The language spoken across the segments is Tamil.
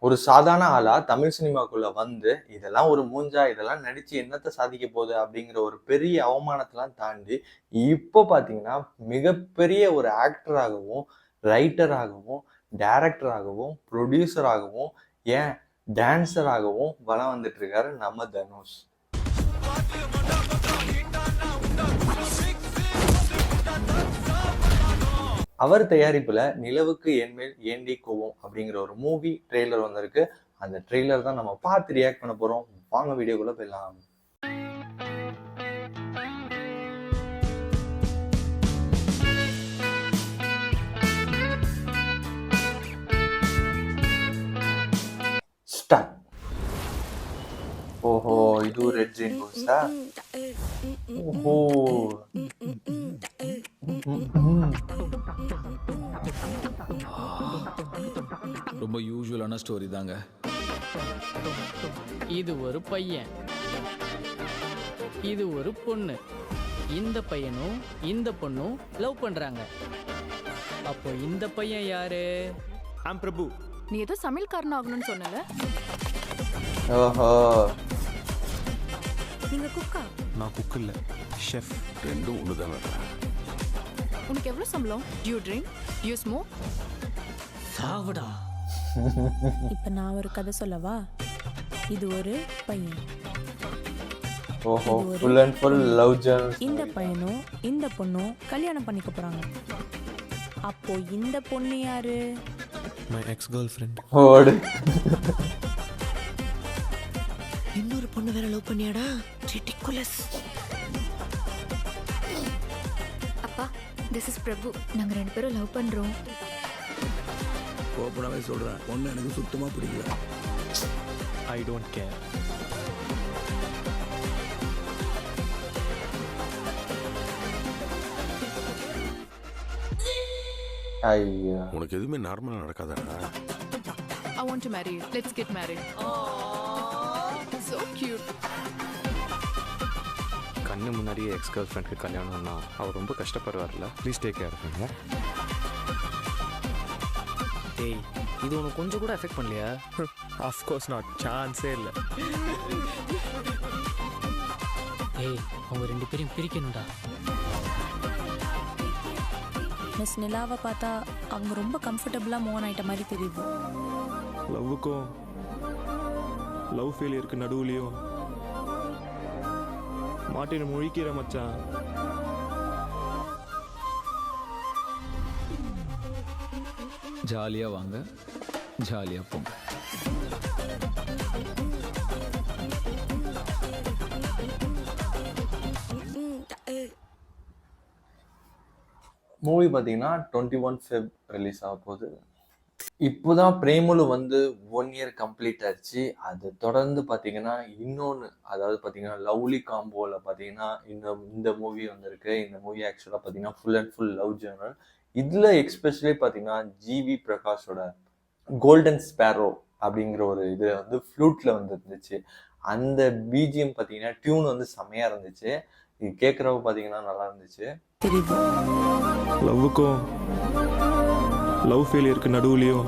ஒரு சாதாரண ஆளா தமிழ் சினிமாக்குள்ள வந்து இதெல்லாம் ஒரு மூஞ்சா, இதெல்லாம் நடிச்சு என்னத்த சாதிக்க போகுது அப்படிங்கிற ஒரு பெரிய அவமானத்தெல்லாம் தாண்டி இப்போ பாத்தீங்கன்னா மிகப்பெரிய ஒரு ஆக்டராகவும், ரைட்டராகவும், டைரக்டராகவும், ப்ரொடியூசராகவும், ஏன் டான்சராகவும் வலம் வந்துட்டு இருக்காரு நம்ம தனுஷ். அவர் தயாரிப்புல நிலவுக்கு என்மேல் ஏண்டி கோவம் அப்படிங்கிற ஒரு மூவி ட்ரெய்லர் வந்திருக்கு. அந்த ட்ரெய்லர் தான் நம்ம பார்த்து ரியாக்ட் பண்ண போறோம். வாங்க வீடியோக்குள்ள போயிடலாம். ஸ்டார்ட். ஓஹோ, இது ரெட் ஜெயின் பூஸ்டா? ஓஹோ, ரொம்ப யூசுவலான ஸ்டோரி தாங்க. இது ஒரு பையன், இது ஒரு பொண்ணு. இந்த பையனும் இந்த பொண்ணும் லவ் பண்றாங்க. அப்போ இந்த பையன் யாரு? பிரபு. நீ ஏதோ சமையல்காரன் ஆகணும்னு சொன்னல. ஓஹோ, நீங்க குக்கா? நான் குக் இல்ல, ஷெஃப். ரெண்டும் ஒண்ணுதாங்க. உனக்கு எவ்வளவு சம்பளம்? You drink, you smoke. சாவுடா. இப்ப நான் ஒரு கதை சொல்லவா? இது ஒரு பையன். ஓஹோ, full and full love journal. இந்த பையனும் இந்த பொண்ணும் கல்யாணம் பண்ணிக்க போறாங்க. அப்போ இந்த பொண்ணு யாரு? My X girl friend. ஓடு. இன்னொரு பொண்ணு வேற லவ் பண்ணியாடா? ரிடிகுலஸ். அப்பா, திஸ் இஸ் பிரபு. நாங்க ரெண்டு பேரும் லவ் பண்றோம். ஓப்பனாவே சொல்றேன், பொண்ணு எனக்கு சுத்தமா பிடிக்கல. I don't care. ஐயா, உனக்கு எதுவுமே நார்மலா நடக்காதடா. I want to marry you. Let's get married. So cute. கண்ணு முன்னாடியே எக்ஸ் கேர்ள் ஃப்ரெண்ட்க்கு கல்யாணம்னா அவர் ரொம்ப கஷ்டப்படுவார்ல. ப்ளீஸ் டேக் கேர் பண்ணுங்க. டேய், இது உனக்கு கொஞ்சம் கூட எஃபெக்ட் பண்ணலையா? Of course not. சான்ஸே இல்லை. ஏய், அவங்க ரெண்டு பேரையும் பிரிக்கணும்டா. மிஸ் நிலாவை பார்த்தா அவங்க ரொம்ப கம்ஃபர்டபுளா மூவ் ஆயிட்ட மாதிரி தெரியுது. லவ்வுக்கும் லவ் ஃபெயிலியருக்கு நடுவுலையும் மாட்டின முழிக்கிற மச்சான். ஜாலியா வாங்க, ஜாலியா போங்க. மூவி பார்த்தீங்கன்னா 21 Feb ரிலீஸ் ஆக போகுது. இப்போதான் பிரேமலு வந்து 1 year கம்ப்ளீட் ஆச்சு. அது தொடர்ந்து பார்த்தீங்கன்னா இன்னொன்று, அதாவது பார்த்தீங்கன்னா லவ்லி காம்போவில் பார்த்தீங்கன்னா இந்த மூவி வந்திருக்கு. இந்த மூவி ஆக்சுவலாக பார்த்தீங்கன்னா full and full love journal. இதில் எக்ஸ்பெஷலி பார்த்தீங்கன்னா ஜிவி பிரகாஷோட கோல்டன் ஸ்பேரோ அப்படிங்கிற ஒரு இது வந்து ஃப்ளூட்டில் வந்து இருந்துச்சு. அந்த பிஜிஎம் பார்த்தீங்கன்னா டியூன் வந்து செம்மையாக இருந்துச்சு. இது கேட்குறவங்க பார்த்தீங்கன்னா நல்லா இருந்துச்சு. தெரியுது. லவ்வுக்கும் லவ் ஃபெயிலியருக்கு நடுவுலையும்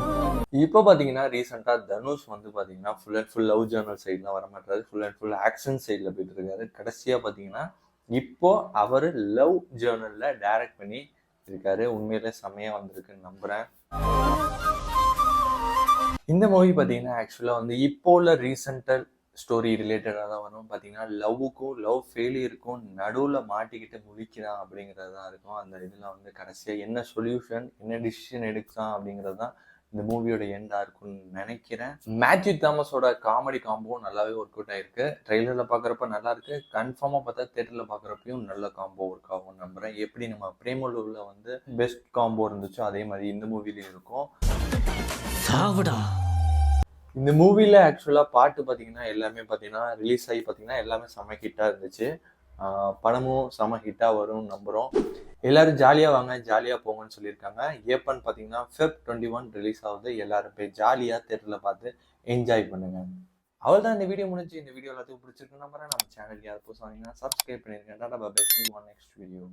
இப்போ பார்த்தீங்கன்னா ரீசெண்டாக தனுஷ் வந்து பார்த்தீங்கன்னா full and full love journal சைட்லாம் வர மாட்டாரு. ஃபுல் அண்ட் ஃபுல் ஆக்ஷன் சைடில் போயிட்டு இருக்காரு. கடைசியாக பார்த்தீங்கன்னா இப்போ அவர் லவ் ஜர்னலில் டைரக்ட் பண்ணி இருக்காரு. உண்மையிலே செம்மையாக வந்திருக்குன்னு நம்புகிறேன். இந்த மூவி பார்த்தீங்கன்னா ஆக்சுவலாக வந்து இப்போ உள்ள ரீசெண்டல் ஸ்டோரி ரிலேட்டடாக தான் வரும். பார்த்தீங்கன்னா லவ்வுக்கும் லவ் ஃபெயிலியருக்கும் நடுவில் மாட்டிக்கிட்டு முழிக்கிறான் அப்படிங்கிறது தான் இருக்கும். அந்த இதில் வந்து கடைசியாக என்ன சொல்யூஷன், என்ன டிசிஷன் எடுக்கலாம் அப்படிங்கிறது தான் இந்த மூவியோட எண்டாக இருக்கும்னு நினைக்கிறேன். மேத்யூ தாமஸோட காமெடி காம்போ நல்லாவே ஒர்க் அவுட் ஆயிருக்கு. ட்ரெய்லரில் பார்க்குறப்ப நல்லா இருக்கு. கன்ஃபார்மாக பார்த்தா தேட்டரில் பார்க்குறப்பையும் நல்ல காம்போ ஒர்க் ஆகும்னு நம்புகிறேன். எப்படி நம்ம பிரேமலூரில் வந்து பெஸ்ட் காம்போ இருந்துச்சோ அதே மாதிரி இந்த மூவிலையும் இருக்கும். சாவுடா. இந்த மூவியில் ஆக்சுவலாக பாட்டு பார்த்தீங்கன்னா எல்லாமே பார்த்தீங்கன்னா ரிலீஸ் ஆகி பார்த்தீங்கன்னா எல்லாமே செம ஹிட்டாக இருந்துச்சு. படமும் செம ஹிட்டாக வரும்னு நம்புகிறோம். எல்லாரும் ஜாலியாக வாங்க, ஜாலியாக போங்கன்னு சொல்லியிருக்காங்க. ஏப்பன்னு பார்த்தீங்கன்னா Feb 21 ரிலீஸ் ஆகுது. எல்லாரும் போய் ஜாலியாக தேட்டரில் பார்த்து என்ஜாய் பண்ணுங்க. அவ்வளோதான், இந்த வீடியோ முடிஞ்சு. இந்த வீடியோ எல்லாத்துக்கும் பிடிச்சிருக்கு நம்புறேன். நம்ம சேனலுக்கு யாரும் புதுசாக வந்தீங்கன்னா சப்ஸ்கிரைப் பண்ணியிருக்கேன். Tata bye, see you on next video.